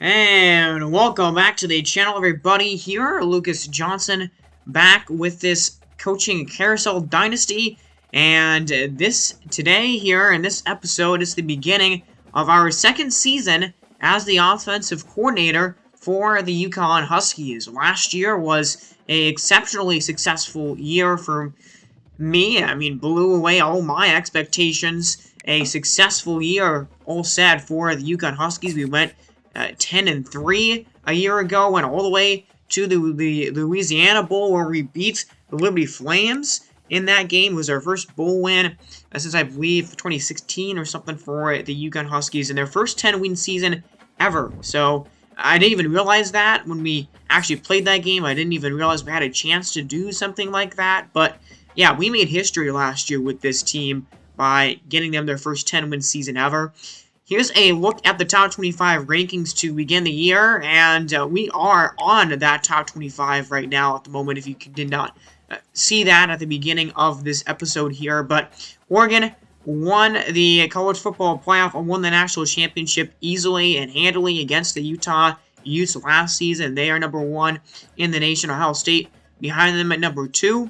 And welcome back to the channel, everybody. Here, Lucas Johnson, back with this coaching Carousel Dynasty. And today here in this episode is the beginning of our second season as the offensive coordinator for the UConn Huskies. Last year was an exceptionally successful year for me. I mean, blew away all my expectations. A successful year, all said, for the UConn Huskies. We went 10-3 a year ago, went all the way to the Louisiana Bowl where we beat the Liberty Flames. In that game, it was our first bowl win since I believe 2016 or something for the UConn Huskies in their first 10-win season ever. So I didn't even realize that when we actually played that game. I didn't even realize we had a chance to do something like that. But yeah, we made history last year with this team by getting them their first 10-win season ever. Here's a look at the top 25 rankings to begin the year, and we are on that top 25 right now at the moment, if you did not see that at the beginning of this episode here. But Oregon won the college football playoff and won the national championship easily and handily against the Utah Utes last season. They are number 1 in the nation. Ohio State behind them at number 2.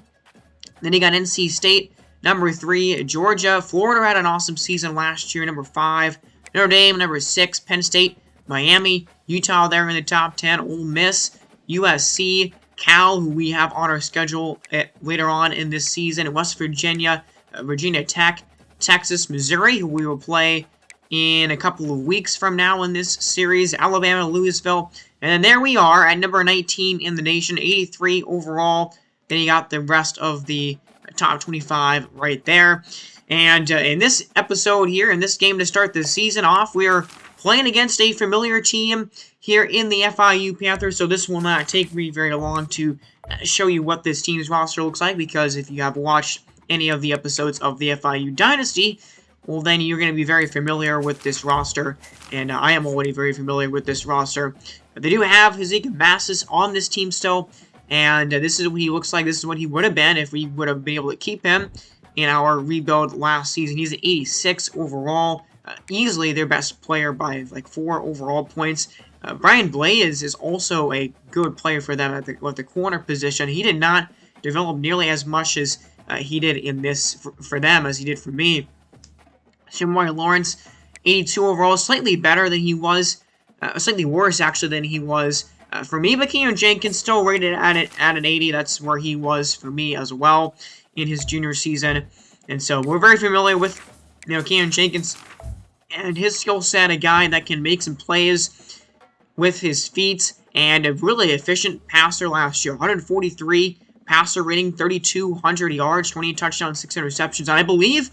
Then you got NC State, number 3. Georgia. Florida had an awesome season last year, number 5. Notre Dame, number 6, Penn State, Miami, Utah there in the top 10, Ole Miss, USC, Cal, who we have on our schedule later on in this season, West Virginia, Virginia Tech, Texas, Missouri, who we will play in a couple of weeks from now in this series, Alabama, Louisville, and then there we are at number 19 in the nation, 83 overall. Then you got the rest of the top 25 right there. And in this episode here, in this game to start the season off, we are playing against a familiar team here in the FIU Panthers. So this will not take me very long to show you what this team's roster looks like, because if you have watched any of the episodes of the FIU Dynasty, well, then you're going to be very familiar with this roster. And I am already very familiar with this roster. But they do have Hazik Massis on this team still. And this is what he looks like. This is what he would have been if we would have been able to keep him in our rebuild last season. He's an 86 overall, easily their best player by like 4 overall points. Brian Blaze is also a good player for them at the corner position. He did not develop nearly as much as he did in this for them as he did for me. Shamari Lawrence, 82 overall, slightly better than he was, slightly worse actually than he was for me. But Keon Jenkins still rated at an 80. That's where he was for me as well in his junior season. And so we're very familiar with, Keon Jenkins and his skill set, a guy that can make some plays with his feet, and a really efficient passer last year. 143 passer rating, 3,200 yards, 20 touchdowns, 6 interceptions. And I believe,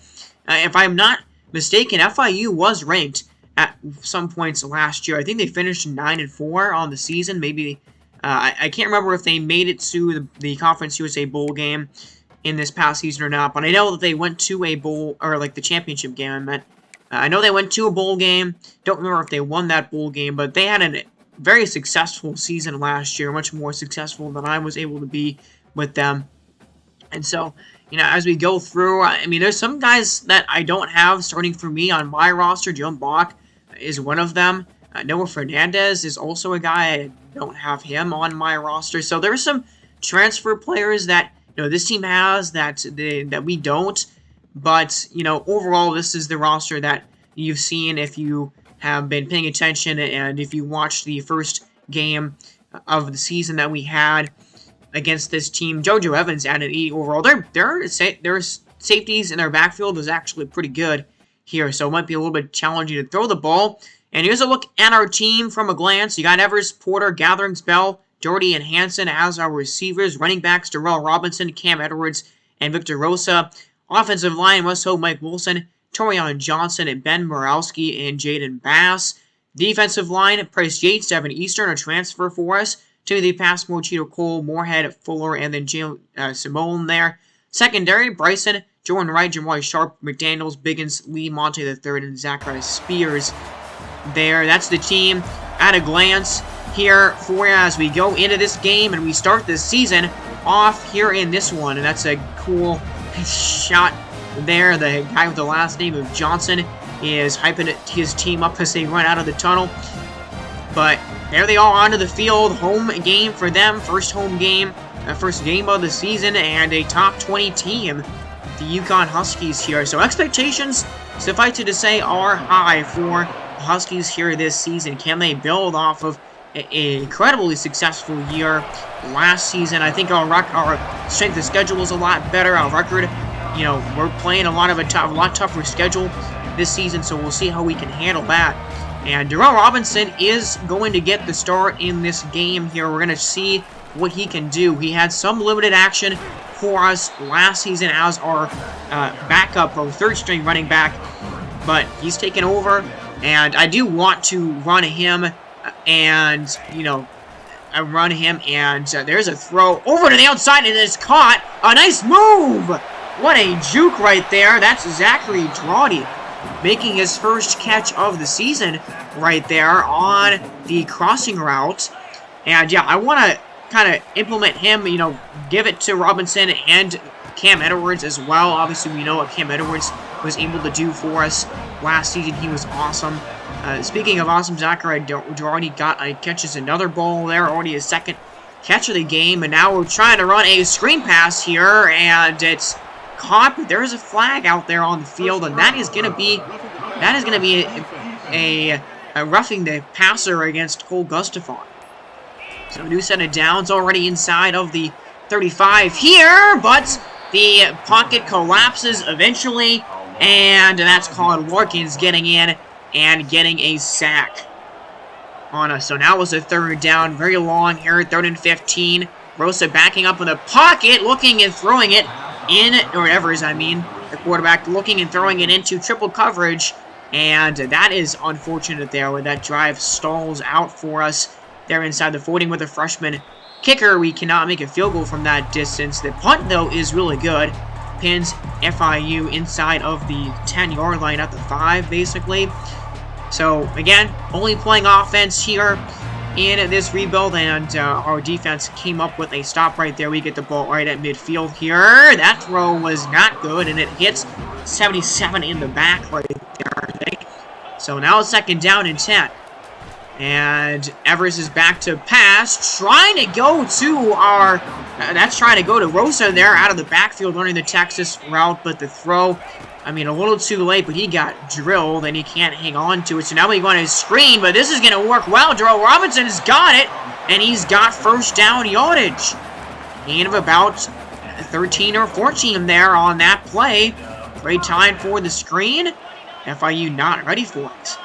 if I'm not mistaken, FIU was ranked at some points last year. I think they finished 9-4 on the season. Maybe, I can't remember if they made it to the Conference USA Bowl game in this past season or not, but I know that they went to a bowl, or like the championship game, I meant. I know they went to a bowl game. Don't remember if they won that bowl game, but they had a very successful season last year, much more successful than I was able to be with them. And so, as we go through, I mean, there's some guys that I don't have starting for me on my roster. Joan Bach is one of them. Noah Fernandez is also a guy. I don't have him on my roster. So there's some transfer players that this team has that we don't, but overall this is the roster that you've seen if you have been paying attention and if you watched the first game of the season that we had against this team. JoJo Evans at an 80 overall. Their safeties in their backfield is actually pretty good here, so it might be a little bit challenging to throw the ball. And here's a look at our team from a glance. You got Evers, Porter, Gatherings, Bell, Doherty, and Hanson as our receivers. Running backs, Darrell Robinson, Cam Edwards, and Victor Rosa. Offensive line, West Hope, Mike Wilson, Torian Johnson, and Ben Morowski, and Jaden Bass. Defensive line, Price Yates, Devin Eastern, a transfer for us. Timothy Passmore, Cheeto Cole, Moorhead, Fuller, and then Jalen Simone there. Secondary, Bryson, Jordan Wright, Jamari Sharp, McDaniels, Biggins, Lee Monte III, and Zacharias Spears there. That's the team at a glance here for you as we go into this game and we start this season off here in this one. And that's a cool shot there. The guy with the last name of Johnson is hyping his team up as they run out of the tunnel. But there they are onto the field. Home game for them. First home game. First game of the season. And a top 20 team. The UConn Huskies here. So expectations, suffice it to say, are high for the Huskies here this season. Can they build off of an incredibly successful year last season? I think our strength of schedule is a lot better. Our record, you know, we're playing a lot tougher schedule this season, so we'll see how we can handle that. And Darrell Robinson is going to get the start in this game here. We're going to see what he can do. He had some limited action for us last season as our backup or third-string running back, but he's taken over, and I do want to run him and, you know, there's a throw over to the outside, and it's caught. A nice move! What a juke right there. That's Zachary Drawdy making his first catch of the season right there on the crossing route. And yeah, I want to kind of implement him, you know, give it to Robinson and Cam Edwards as well. Obviously, we know what Cam Edwards was able to do for us last season. He was awesome. Speaking of awesome, Zachary Drawdy catches another ball there, already his second catch of the game, and now we're trying to run a screen pass here, and it's caught, but there is a flag out there on the field, and that is going to be a roughing the passer against Cole Gustafson. So a new set of downs already inside of the 35 here, but the pocket collapses eventually, and that's called Larkins getting in and getting a sack on us. So now it's a third down, very long here, 3rd and 15. Rosa backing up in the pocket, looking and throwing it in, or Evers, I mean, the quarterback looking and throwing it into triple coverage, and that is unfortunate there where that drive stalls out for us there inside the 40 with a freshman kicker. We cannot make a field goal from that distance. The punt, though, is really good. Pins FIU inside of the 10-yard line at the 5, basically. So, again, only playing offense here in this rebuild, and our defense came up with a stop right there. We get the ball right at midfield here. That throw was not good, and it hits 77 in the back right there, I think. So now it's 2nd down and 10. And Evers is back to pass, trying to go to our... that's trying to go to Rosa there out of the backfield running the Texas route, but the throw... I mean, a little too late, but he got drilled, and he can't hang on to it. So now we want his screen, but this is going to work well. Darrell Robinson has got it, and he's got first down yardage. Gain of about 13 or 14 there on that play. Great time for the screen. FIU not ready for it.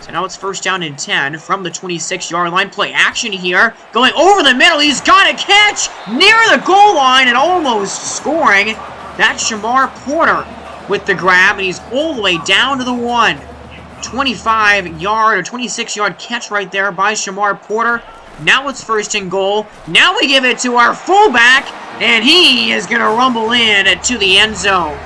So now it's 1st down and 10 from the 26-yard line. Play action here. Going over the middle. He's got a catch near the goal line and almost scoring. That's Shamar Porter with the grab, and he's all the way down to the 1. 25-yard or 26-yard catch right there by Shamar Porter. Now it's 1st and goal. Now we give it to our fullback, and he is going to rumble in to the end zone.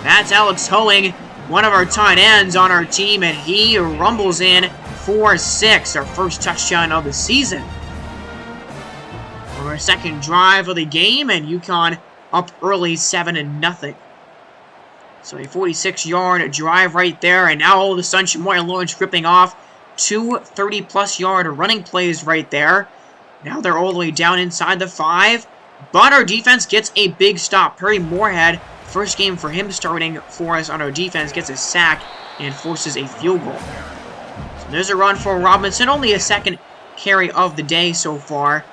That's Alex Hoeing, one of our tight ends on our team, and he rumbles in for 6, our first touchdown of the season. On our 2nd drive of the game, and UConn up early 7-0. So a 46-yard drive right there, and now all of a sudden Shamoy Lawrence ripping off 2 30-plus-yard running plays right there. Now they're all the way down inside the 5, but our defense gets a big stop. Perry Moorhead, first game for him starting for us on our defense, gets a sack and forces a field goal. So there's a run for Robinson, only a 2nd carry of the day so far,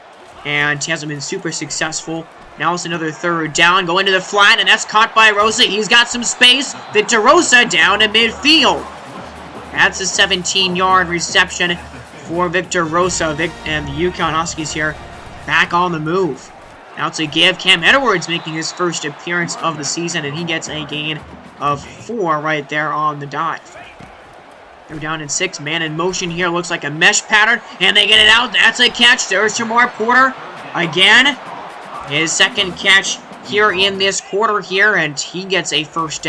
and he hasn't been super successful. Now it's another 3rd down, going to the flat, and that's caught by Rosa. He's got some space. Victor Rosa down to midfield. That's a 17-yard reception for Victor Rosa, and the UConn Huskies here back on the move. Now it's a give. Cam Edwards making his first appearance of the season, and he gets a gain of 4 right there on the dive. They're down in 6, man in motion here. Looks like a mesh pattern, and they get it out. That's a catch. There's Shamar Porter again. His 2nd catch here in this quarter here, and he gets a 1st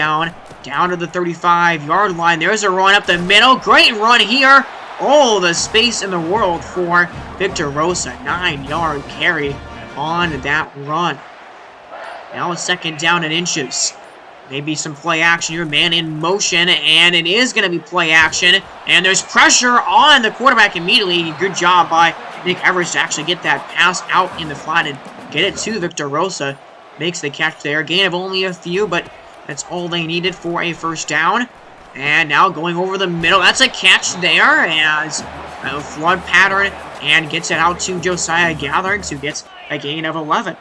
down to the 35-yard line. There's a run up the middle. Great run here. All the space in the world for Victor Rosa. 9-yard carry on that run. Now it's 2nd down and inches. Maybe some play action here, man in motion, and it is going to be play action. And there's pressure on the quarterback immediately. Good job by Nick Evers to actually get that pass out in the flat and get it to Victor Rosa. Makes the catch there. Gain of only a few, but that's all they needed for a first down. And now going over the middle. That's a catch there as a flood pattern and gets it out to Josiah Gatherings, who gets a gain of 11.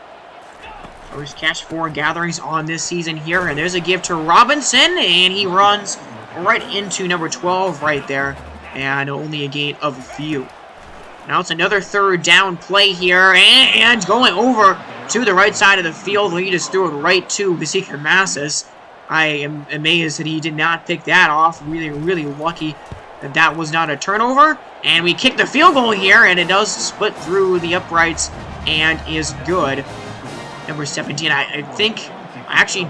First catch for Gatherings on this season here. And there's a give to Robinson, and he runs right into number 12 right there. And only a gain of a few. Now it's another third down play here, and going over to the right side of the field. He just threw it right to Ezekiel Massis. I am amazed that he did not pick that off. Really, really lucky that that was not a turnover. And we kick the field goal here, and it does split through the uprights and is good. Number 17, I think, I actually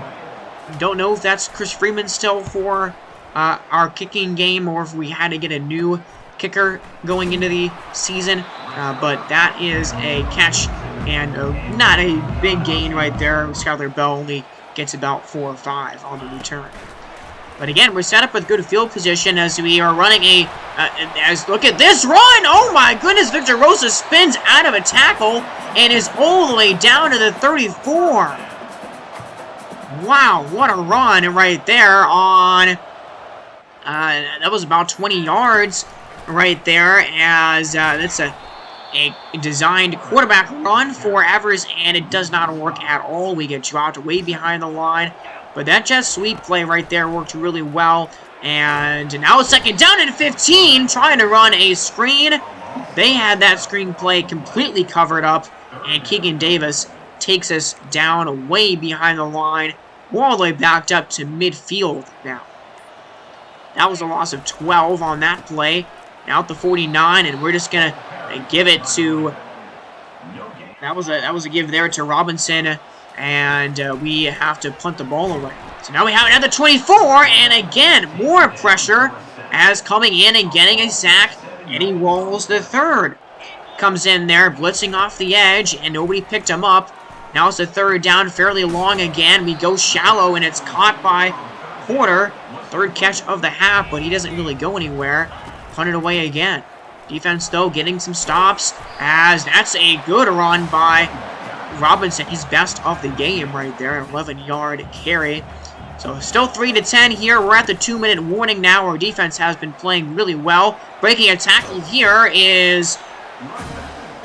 don't know if that's Chris Freeman still for our kicking game, or if we had to get a new kicker going into the season. But that is a catch, and not a big gain right there. Skylar Bell only gets about 4 or 5 on the return. But again, we're set up with good field position as we are running a... look at this run! Oh my goodness, Victor Rosa spins out of a tackle and is all the way down to the 34. Wow, what a run right there on... that was about 20 yards right there, as that's a designed quarterback run for Evers, and it does not work at all. We get dropped way behind the line. But that jet sweep play right there worked really well. And now it's second down and 15, trying to run a screen. They had that screen play completely covered up, and Keegan Davis takes us down way behind the line, all the way backed up to midfield now. That was a loss of 12 on that play. Now at the 49, and we're just going to give it to... That was a give there to Robinson. And we have to punt the ball away. So now we have another 24, and again, more pressure as coming in and getting a sack. Eddie Walls the third comes in there, blitzing off the edge, and nobody picked him up. Now it's a third down, fairly long again. We go shallow, and it's caught by Porter. Third catch of the half, but he doesn't really go anywhere. Punted away again. Defense, though, getting some stops, as that's a good run by Robinson, his best of the game right there, an 11-yard carry. So still 3-10 here. We're at the 2-minute warning now. Our defense has been playing really well. Breaking a tackle here is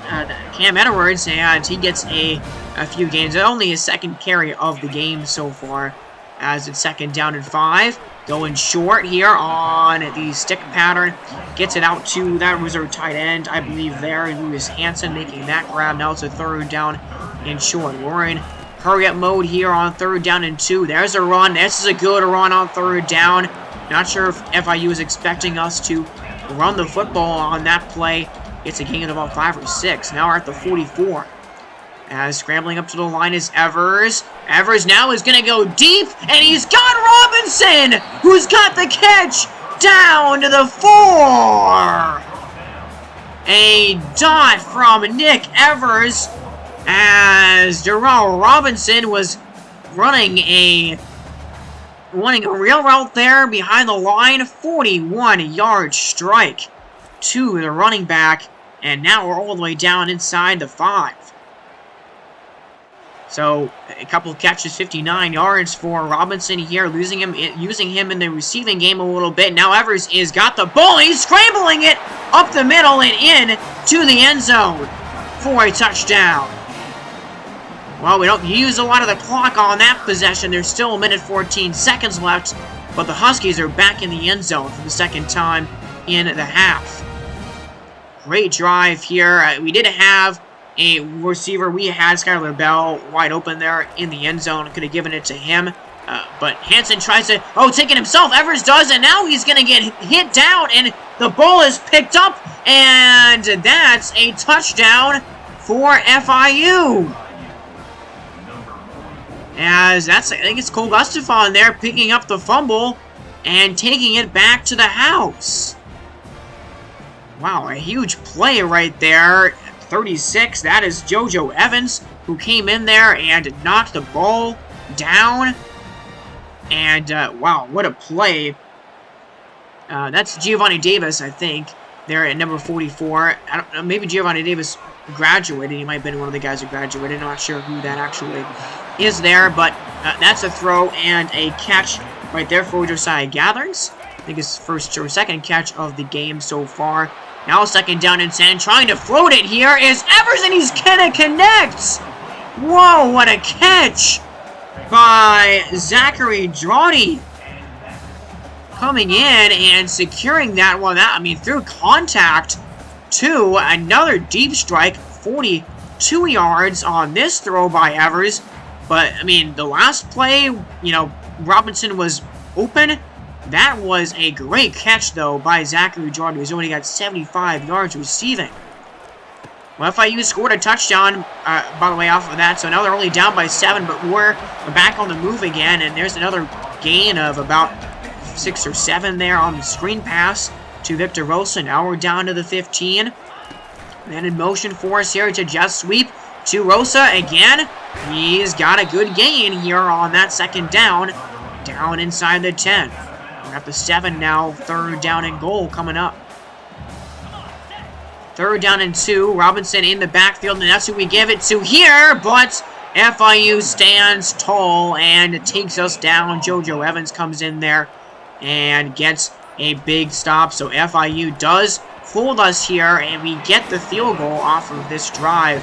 Cam Edwards, and he gets a few gains. Only his second carry of the game so far, as it's second down and 5. Going short here on the stick pattern. Gets it out to that reserve tight end, I believe there. Lewis Hansen making that grab. Now it's a third down and short. We're in hurry-up mode here on third down and 2. There's a run. This is a good run on third down. Not sure if FIU is expecting us to run the football on that play. It's a gain of about 5 or 6. Now we're at the 44. As scrambling up to the line is Evers. Evers now is going to go deep, and he's got Robinson, who's got the catch down to the 4. A dot from Nick Evers, as Darrell Robinson was running a real route there behind the line. 41-yard strike to the running back, and now we're all the way down inside the 5. So, a couple of catches, 59 yards for Robinson here, using him in the receiving game a little bit. Now Evers is got the ball. He's scrambling it up the middle and in to the end zone for a touchdown. Well, we don't use a lot of the clock on that possession. There's still 1:14 seconds left, but the Huskies are back in the end zone for the second time in the half. Great drive here. We did have a receiver. We had Skylar Bell wide open there in the end zone. Could have given it to him. But Hansen tries to... Oh, take it himself. Evers does, and now he's going to get hit down, and the ball is picked up, and that's a touchdown for FIU. As that's... I think it's Cole Gustafson there picking up the fumble and taking it back to the house. Wow, a huge play right there. 36, that is JoJo Evans, who came in there and knocked the ball down. And, wow, what a play. That's Giovanni Davis, I think, there at number 44. I don't know, maybe Giovanni Davis graduated. He might have been one of the guys who graduated. I'm not sure who that actually is there, but that's a throw and a catch right there for Josiah Gatherings. I think his first or second catch of the game so far. Now 2nd down and 10. Trying to float it here is Evers, and he's gonna connect! Whoa, what a catch by Zachary Drawdy. Coming in and securing that one. I mean, through contact to another deep strike. 42 yards on this throw by Evers. But, I mean, the last play, you know, Robinson was open. That was a great catch, though, by Zachary Jordan, who's only got 75 yards receiving. Well, FIU scored a touchdown, by the way, off of that, so now they're only down by 7, but we're back on the move again, and there's another gain of about 6 or 7 there on the screen pass to Victor Rosa. Now we're down to the 15. Man in motion for us here to just sweep to Rosa again. He's got a good gain here on that 2nd down, down inside the 10. We're at the 7 now, 3rd down and goal coming up. 3rd down and 2, Robinson in the backfield, and that's who we give it to here, but FIU stands tall and takes us down. JoJo Evans comes in there and gets a big stop, so FIU does hold us here, and we get the field goal off of this drive.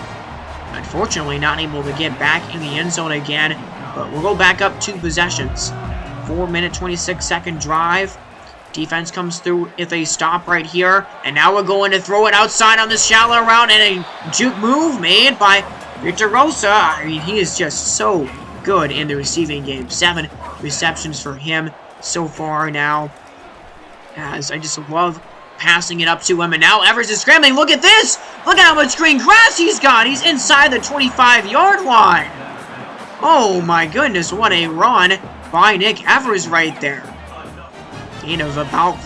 Unfortunately, not able to get back in the end zone again, but we'll go back up 2 possessions. 4-minute, 26-second drive. Defense comes through with a stop right here, and now we're going to throw it outside on the shallow route, and a juke move made by Victor Rosa. I mean, he is just so good in the receiving game. 7 receptions for him so far now, as I just love passing it up to him, and now Evers is scrambling. Look at this! Look at how much green grass he's got! He's inside the 25-yard line! Oh my goodness, what a run by Nick Evers right there. Gain of about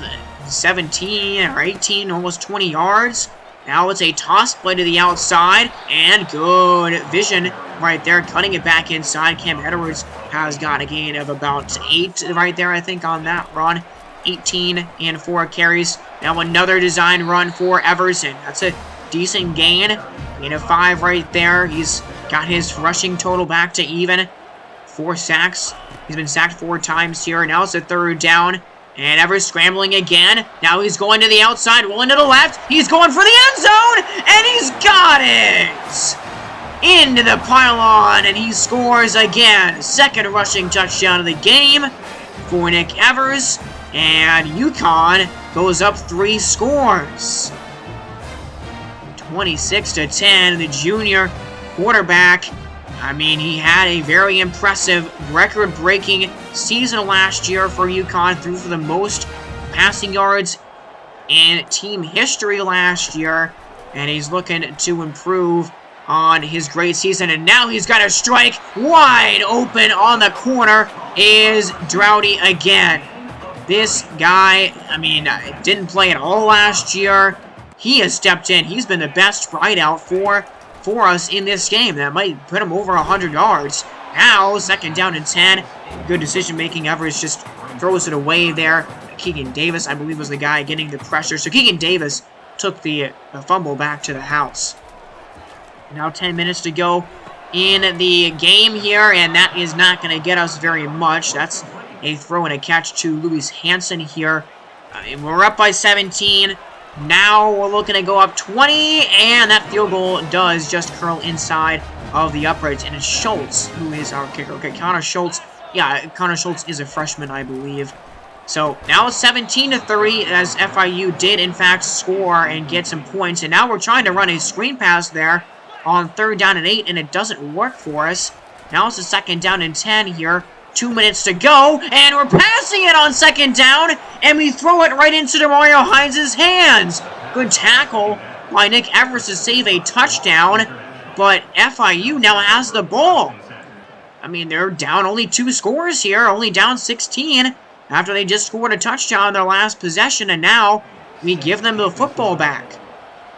17 or 18, almost 20 yards. Now it's a toss play to the outside, and good vision right there, cutting it back inside. Cam Edwards has got a gain of about 8 right there, I think, on that run. 18 and 4 carries. Now another design run for Everson. That's a decent gain. Gain of 5 right there. He's got his rushing total back to even. 4 sacks. He's been sacked 4 times here. Now it's a 3rd down. And Evers scrambling again. Now he's going to the outside, rolling to the left. He's going for the end zone, and he's got it! Into the pylon, and he scores again. 2nd rushing touchdown of the game for Nick Evers. And UConn goes up 3 scores. 26-10, the junior quarterback. I mean, he had a very impressive record-breaking season last year for UConn, threw for the most passing yards in team history last year, and he's looking to improve on his great season, and now he's got a strike wide open on the corner is Droughty again. This guy, I mean, didn't play at all last year. He has stepped in. He's been the best wideout for us in this game. That might put him over 100 yards. Now, 2nd down and 10. Good decision-making. Evers just throws it away there. Keegan Davis, I believe, was the guy getting the pressure. So Keegan Davis took the fumble back to the house. Now 10 minutes to go in the game here, and that is not going to get us very much. That's a throw and a catch to Louis Hansen here. We're up by 17. Now we're looking to go up 20, and that field goal does just curl inside of the uprights. And it's Schultz who is our kicker. Okay, Connor Schultz. Yeah, Connor Schultz is a freshman, I believe. So now it's 17-3, as FIU did in fact score and get some points. And now we're trying to run a screen pass there on 3rd down and 8, and it doesn't work for us. Now it's a 2nd down and 10 here. 2 minutes to go, and we're passing it on 2nd down, and we throw it right into DeMario Hines' hands. Good tackle by Nick Evers to save a touchdown, but FIU now has the ball. I mean, they're down only 2 scores here, only down 16, after they just scored a touchdown in their last possession, and now we give them the football back.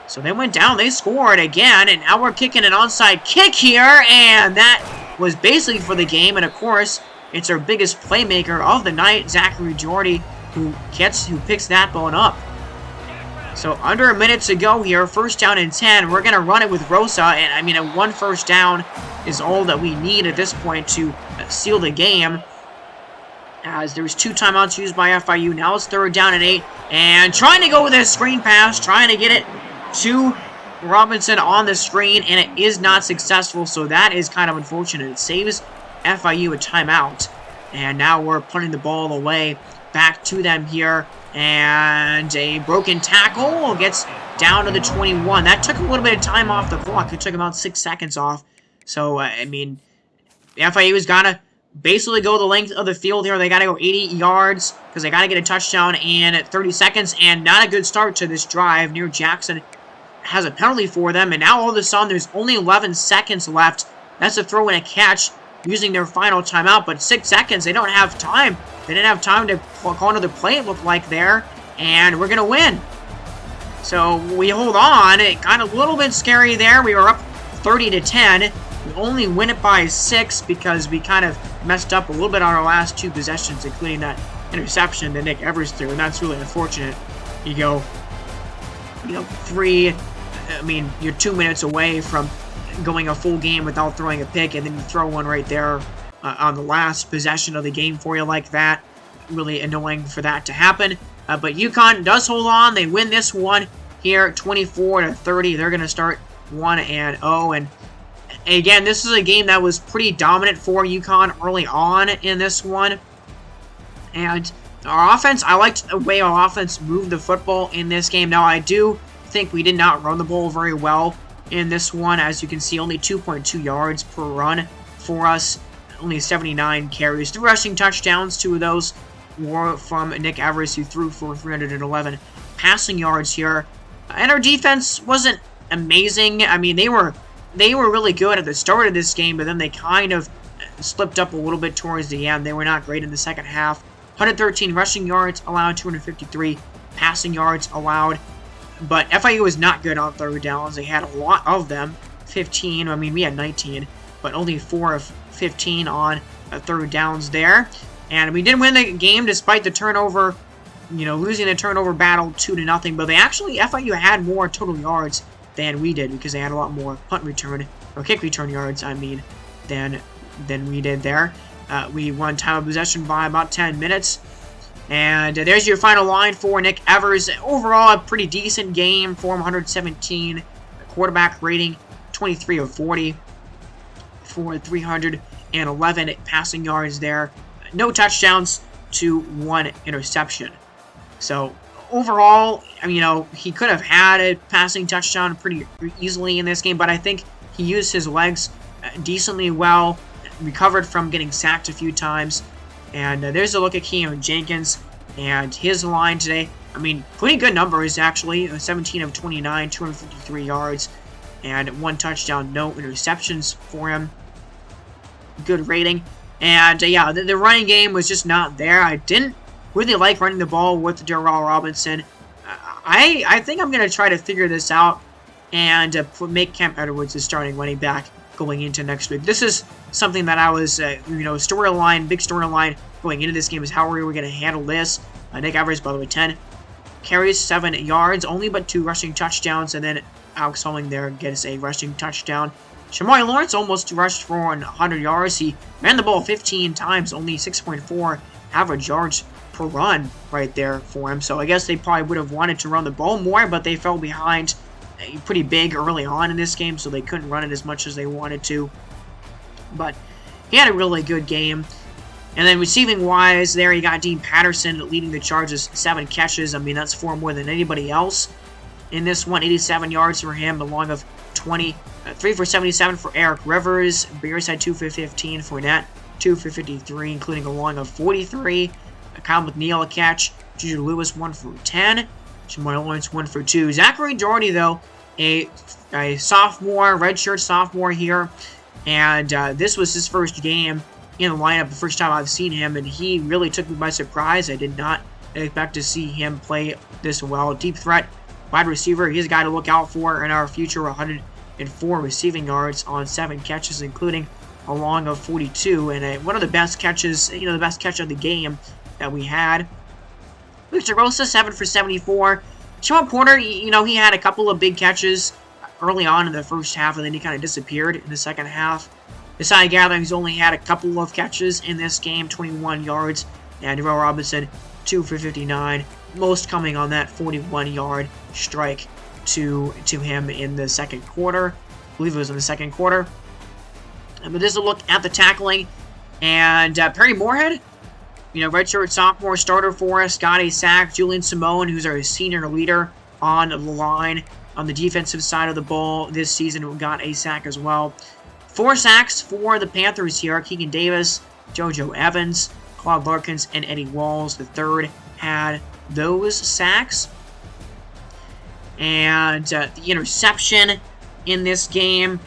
So they went down, they scored again, and now we're kicking an onside kick here, and that was basically for the game, and of course, it's our biggest playmaker of the night, Zachary Jordy, who picks that ball up. So under a minute to go here, 1st down and 10. We're going to run it with Rosa, and I mean, a 1 first down is all that we need at this point to seal the game. As there was 2 timeouts used by FIU. Now it's 3rd down and 8, and trying to go with a screen pass, trying to get it to Robinson on the screen, and it is not successful, so that is kind of unfortunate. It saves FIU a timeout, and now we're punting the ball away back to them here. And a broken tackle gets down to the 21. That took a little bit of time off the clock. It took about 6 seconds off. So, I mean, FIU has got to basically go the length of the field here. They got to go 80 yards because they got to get a touchdown in 30 seconds. And not a good start to this drive. Near Jackson has a penalty for them. And now all of a sudden, there's only 11 seconds left. That's a throw and a catch using their final timeout. But 6 seconds, they don't have time. They didn't have time to call another play, it looked like there, and we're going to win. So we hold on. It got a little bit scary there. We were up 30-10. We only win it by 6 because we kind of messed up a little bit on our last 2 possessions, including that interception that Nick Evers threw, and that's really unfortunate. You go, 3, I mean, you're 2 minutes away from going a full game without throwing a pick, and then you throw one right there on the last possession of the game for you like that. Really annoying for that to happen. But UConn does hold on. They win this one here, 24-30. They're going to start 1-0. And again, this is a game that was pretty dominant for UConn early on in this one. And our offense, I liked the way our offense moved the football in this game. Now, I do think we did not run the ball very well in this one. As you can see, only 2.2 yards per run for us. Only 79 carries. 3 rushing touchdowns. 2 of those were from Nick Evers, who threw for 311 passing yards here. And our defense wasn't amazing. I mean, they were really good at the start of this game, but then they kind of slipped up a little bit towards the end. They were not great in the second half. 113 rushing yards allowed, 253 passing yards allowed. But FIU was not good on 3rd downs. They had a lot of them. 15. I mean, we had 19, but only 4 of 15 on 3rd downs there. And we did win the game despite the turnover, losing the turnover battle 2-0. But FIU had more total yards than we did because they had a lot more punt return, or kick return yards, I mean, than we did there. We won time of possession by about 10 minutes. And there's your final line for Nick Evers. Overall, a pretty decent game for him, 117. Quarterback rating, 23 of 40 for 311 passing yards there. No touchdowns to 1 interception. So overall, I mean, he could have had a passing touchdown pretty easily in this game, but I think he used his legs decently well, recovered from getting sacked a few times. And there's a look at Keon Jenkins and his line today. I mean, pretty good numbers, actually. 17 of 29, 253 yards, and 1 touchdown, no interceptions for him. Good rating. And, yeah, the running game was just not there. I didn't really like running the ball with Darrell Robinson. I think I'm going to try to figure this out and make Kemp Edwards the starting running back going into next week. This is something that I was, big storyline going into this game is how are we going to handle this. Nick Evers, by the way, 10 carries, 7 yards, only but 2 rushing touchdowns, and then Alex Holling there gets a rushing touchdown. Shamari Lawrence almost rushed for 100 yards. He ran the ball 15 times, only 6.4 average yards per run right there for him. So I guess they probably would have wanted to run the ball more, but they fell behind pretty big early on in this game, so they couldn't run it as much as they wanted to. But he had a really good game. And then receiving-wise, there you got Dean Patterson leading the Chargers, 7 catches. I mean, that's 4 more than anybody else in this one. 87 yards for him, along of 3 for 77 for Eric Rivers. Bears had 2 for 15 for Fournette, 2 for 53, including a long of 43. Kyle McNeil a catch. Juju Lewis 1 for 10. Shamari Lawrence 1 for 2. Zachary Jordy, though, a sophomore, redshirt sophomore here. And this was his first game in the lineup, the first time I've seen him, and he really took me by surprise. I did not expect to see him play this well. Deep threat, wide receiver. He's a guy to look out for in our future. 104 receiving yards on 7 catches, including along of 42, and one of the best catches, the best catch of the game that we had. Victor Rosa, 7 for 74. Sean Porter, he had a couple of big catches early on in the first half, and then he kind of disappeared in the second half. Desai Gathering, he's only had a couple of catches in this game, 21 yards. And Darrell Robinson, 2 for 59. Most coming on that 41-yard strike to him in the second quarter. I believe it was in the second quarter. But this is a look at the tackling. And Perry Moorhead, redshirt sophomore starter for us, got a sack. Julian Simone, who's our senior leader on the line on the defensive side of the ball this season, got a sack as well. 4 sacks for the Panthers here. Keegan Davis, JoJo Evans, Claude Larkins, and Eddie Walls, the third, had those sacks. And the interception in this game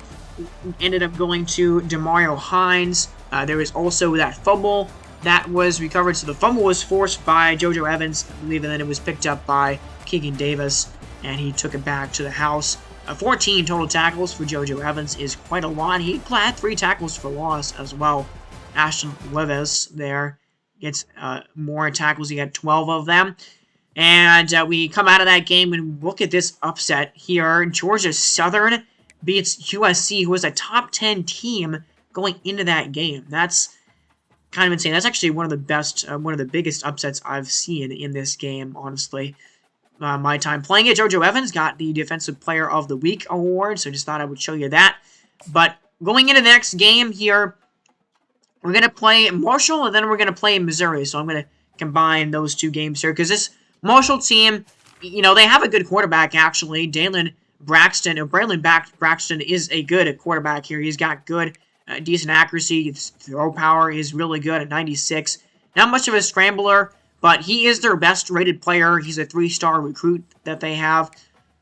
ended up going to Demario Hines. There was also that fumble that was recovered. So the fumble was forced by JoJo Evans, I believe, and then it was picked up by Keegan Davis, and he took it back to the house. 14 total tackles for JoJo Evans is quite a lot. He had 3 tackles for loss as well. Ashton Levis there gets more tackles. He had 12 of them. And we come out of that game and look at this upset here. Georgia Southern beats USC, who was a top 10 team going into that game. That's kind of insane. That's actually one of the biggest upsets I've seen in this game, honestly. My time playing it. JoJo Evans got the Defensive Player of the Week award, so just thought I would show you that. But going into the next game here, we're going to play Marshall, and then we're going to play Missouri. So I'm going to combine those 2 games here, because this Marshall team, they have a good quarterback, actually. Braylon Braxton is a good quarterback here. He's got good, decent accuracy. His throw power is really good at 96. Not much of a scrambler, but he is their best rated player. He's a 3-star recruit that they have.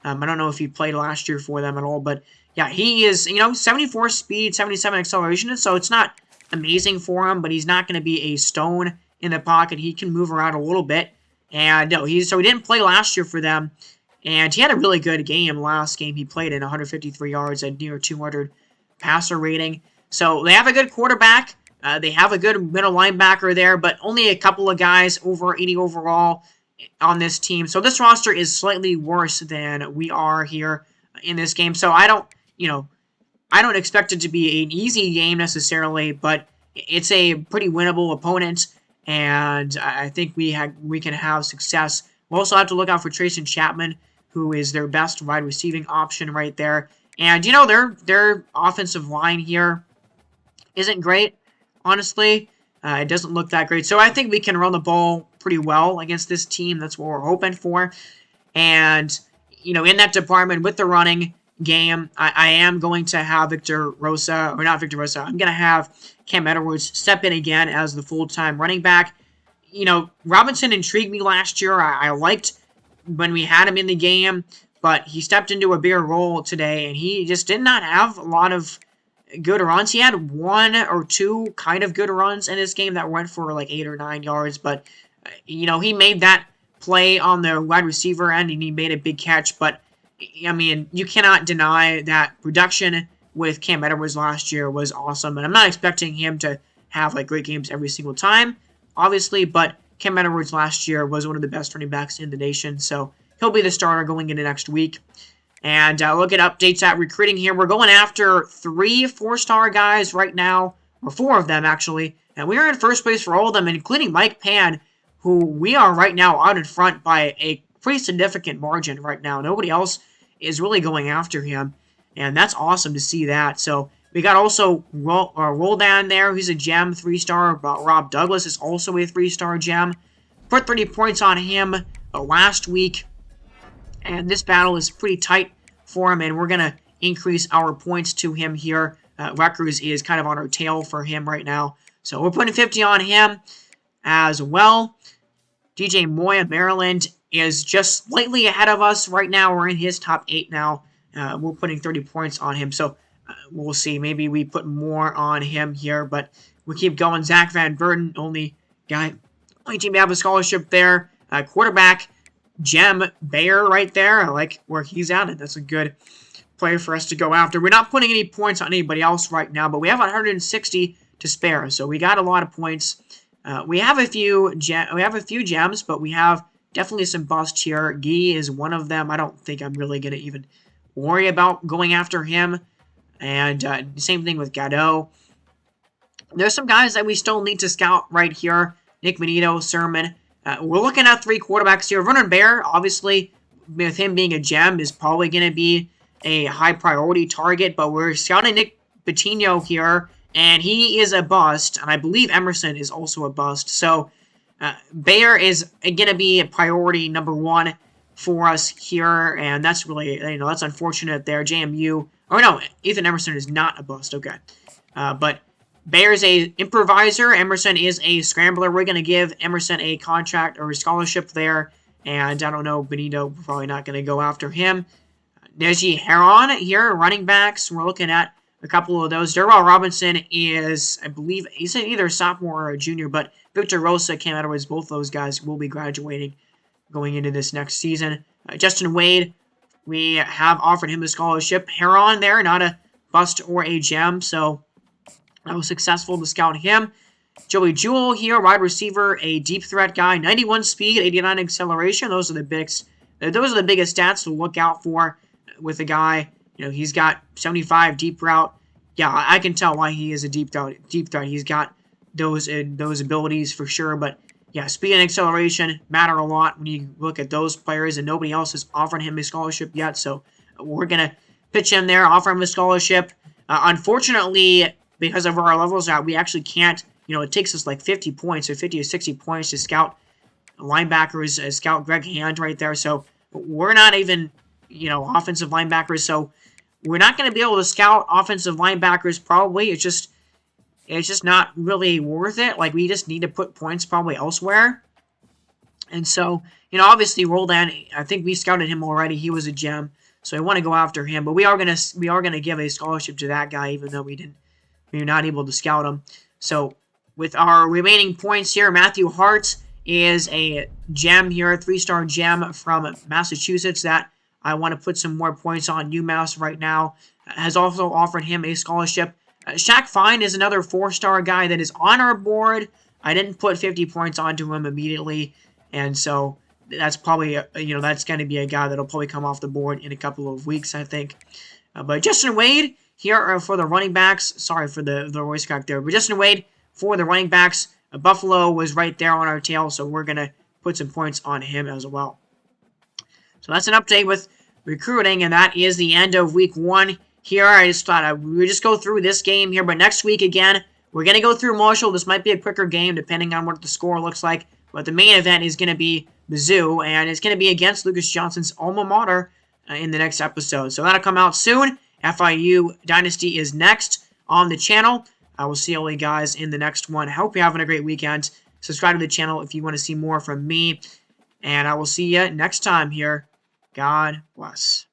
I don't know if he played last year for them at all, but yeah, he is, 74 speed, 77 acceleration, so it's not amazing for him, but he's not going to be a stone in the pocket. He can move around a little bit, and no, he didn't play last year for them, and he had a really good game last game. He played in 153 yards and near 200 passer rating. So they have a good quarterback. They have a good middle linebacker there, but only a couple of guys over 80 overall on this team. So this roster is slightly worse than we are here in this game. So I don't expect it to be an easy game necessarily, but it's a pretty winnable opponent, and I think we can have success. We'll also have to look out for Trayson Chapman, who is their best wide receiving option right there. And their offensive line here isn't great. Honestly, it doesn't look that great. So I think we can run the ball pretty well against this team. That's what we're hoping for. And, in that department with the running game, I am going to have I'm going to have Cam Edwards step in again as the full-time running back. Robinson intrigued me last year. I liked when we had him in the game, but he stepped into a bigger role today, and he just did not have a lot of good runs. He had 1 or 2 kind of good runs in this game that went for like 8 or 9 yards, but he made that play on the wide receiver end, and he made a big catch. But I mean, you cannot deny that production with Cam Edwards last year was awesome, and I'm not expecting him to have like great games every single time, obviously, but Cam Edwards last year was one of the best running backs in the nation, so he'll be the starter going into next week. And look at updates at recruiting here. We're going after 3 4-star guys right now, or 4 of them actually, and we are in first place for all of them, including Mike Pan, who we are right now out in front by a pretty significant margin right now. Nobody else is really going after him, and that's awesome to see that. So we got also Roldan there, who's a gem, 3-star. Rob Douglas is also a 3-star gem. Put 30 points on him last week, and this battle is pretty tight for him, and we're going to increase our points to him here. Rutgers is kind of on our tail for him right now, so we're putting 50 on him as well. DJ Moya, Maryland, is just slightly ahead of us right now. We're in his top 8 now. We're putting 30 points on him, so we'll see. Maybe we put more on him here, but we keep going. Zach Van Burden, only team to have a scholarship there. Quarterback, Jem Bayer right there. I like where he's at, and that's a good player for us to go after. We're not putting any points on anybody else right now, but we have 160 to spare, so we got a lot of points. We have a few gems, but we have definitely some busts here. Guy is one of them. I don't think I'm really gonna even worry about going after him. And same thing with Gadot. There's some guys that we still need to scout right here. Nick Benito, Sermon. We're looking at 3 quarterbacks here. Vernon Bear, obviously, with him being a gem, is probably going to be a high priority target. But we're scouting Nick Patino here, and he is a bust. And I believe Emerson is also a bust. So Bear is going to be a priority number 1 for us here. And that's really, that's unfortunate there. JMU. Oh, no, Ethan Emerson is not a bust. Okay. But Bear's a improviser. Emerson is a scrambler. We're going to give Emerson a contract or a scholarship there. And I don't know, Benito, we're probably not going to go after him. Neji Heron here, running backs. We're looking at a couple of those. Darrell Robinson is, I believe, he's either a sophomore or a junior, but Victor Rosa came out of his. Both those guys will be graduating going into this next season. Justin Wade, we have offered him a scholarship. Heron there, not a bust or a gem, so I was successful to scout him. Joey Jewell here, wide receiver, a deep threat guy, 91 speed, 89 acceleration. Those are the biggest stats to look out for with a guy. He's got 75 deep route. Yeah, I can tell why he is a deep threat. He's got those abilities for sure. But yeah, speed and acceleration matter a lot when you look at those players, and nobody else has offered him a scholarship yet. So we're gonna pitch him there, offer him a scholarship. Unfortunately, because of our levels out, we actually can't, it takes us like 50 points or 50 or 60 points to scout linebackers, scout Greg Hand right there. So we're not even, offensive linebackers. So we're not going to be able to scout offensive linebackers probably. It's just not really worth it. Like, we just need to put points probably elsewhere. And so, obviously Roldan, I think we scouted him already. He was a gem. So I want to go after him. But we are gonna give a scholarship to that guy, even though we were not able to scout him. So with our remaining points here, Matthew Hart is a gem here, 3-star gem from Massachusetts that I want to put some more points on. UMass right now has also offered him a scholarship. Shaq Fine is another 4-star guy that is on our board. I didn't put 50 points onto him immediately, and so that's probably, that's going to be a guy that'll probably come off the board in a couple of weeks, I think. But Justin Wade here for the running backs. Sorry for the voice crack there. But Justin Wade for the running backs. Buffalo was right there on our tail, so we're going to put some points on him as well. So that's an update with recruiting, and that is the end of week 1 here. I just thought we would just go through this game here, but next week again, we're going to go through Marshall. This might be a quicker game depending on what the score looks like, but the main event is going to be Mizzou, and it's going to be against Lucas Johnson's alma mater in the next episode. So that'll come out soon. FIU Dynasty is next on the channel. I will see all you guys in the next one. I hope you're having a great weekend. Subscribe to the channel if you want to see more from me. And I will see you next time here. God bless.